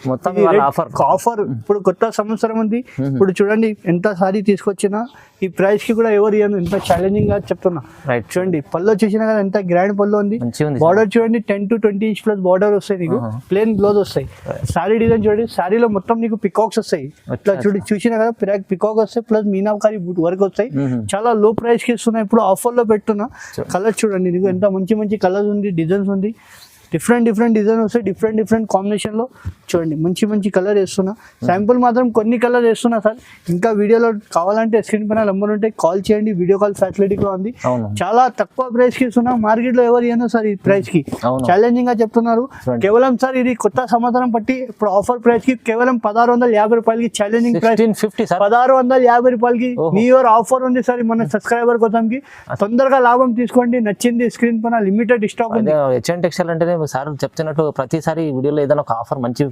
మొత్తం ఆఫర్ ఇప్పుడు కొత్త సంవత్సరం ఉంది. ఇప్పుడు చూడండి ఎంత సారీ తీసుకొచ్చినా ఈ ప్రైస్ కి కూడా ఎవరు ఇవ్వను, ఎంత ఛాలెంజింగ్ గా చెప్తున్నా. చూడండి పళ్ళు చూసినా కదా ఎంత గ్రాండ్ పళ్ళు ఉంది. బార్డర్ చూడండి 10 to 20 inch ప్లస్ బార్డర్ వస్తాయి, నీకు ప్లేన్ బ్లౌజ్ వస్తాయి. సారీ డిజైన్ చూడండి, సారీలో మొత్తం నీకు పికాక్స్ వస్తాయి. ఇట్లా చూసినా కదా పికాక్ వస్తాయి, ప్లస్ మీనాకారి వర్క్ వస్తాయి. చాలా లో ప్రైస్ కి ఇస్తున్నా, ఇప్పుడు ఆఫర్ లో పెట్టున్నా. కలర్ చూడండి నీకు ఎంత మంచి మంచి కలర్స్ ఉంది, డిజైన్స్ ఉంది. డిఫరెంట్ డిజైన్ వస్తాయి, డిఫరెంట్ కాంబినేషన్ లో. చూడండి మంచి కలర్ వేస్తున్నా. శాంపుల్ మాత్రం కొన్ని కలర్ వేస్తున్నా సార్. ఇంకా వీడియోలో కావాలంటే స్క్రీన్ పైన నెంబర్ ఉంటే కాల్ చేయండి, వీడియో కాల్ ఫెసిలిటీ కూడా ఉంది. చాలా తక్కువ ప్రైస్ కి ఇస్తున్నా, మార్కెట్ లో ఎవరు ఇవ్వను సార్ ఈ ప్రైస్ కి. ఛాలెంజింగ్ గా చెప్తున్నారు. కేవలం సార్ ఇది కొత్త సంవత్సరం బట్టి ఇప్పుడు ఆఫర్ ప్రైస్ కి కేవలం 1650 రూపాయలకి ఛాలెంజింగ్ ప్రైస్. 1650 రూపాయలకి న్యూ ఇయర్ ఆఫర్ ఉంది సార్. మన సబ్స్క్రైబర్ కోసం కి తొందరగా లాభం తీసుకోండి. నచ్చింది స్క్రీన్ పైన లిమిటెడ్ స్టాక్ ఉంది. హెచ్ఎన్ టెక్స్టైల్ అంటే సార్ చెప్తున్నట్టు ప్రతిసారి వీడియోలో ఏదైనా ఒక ఆఫర్ మంచి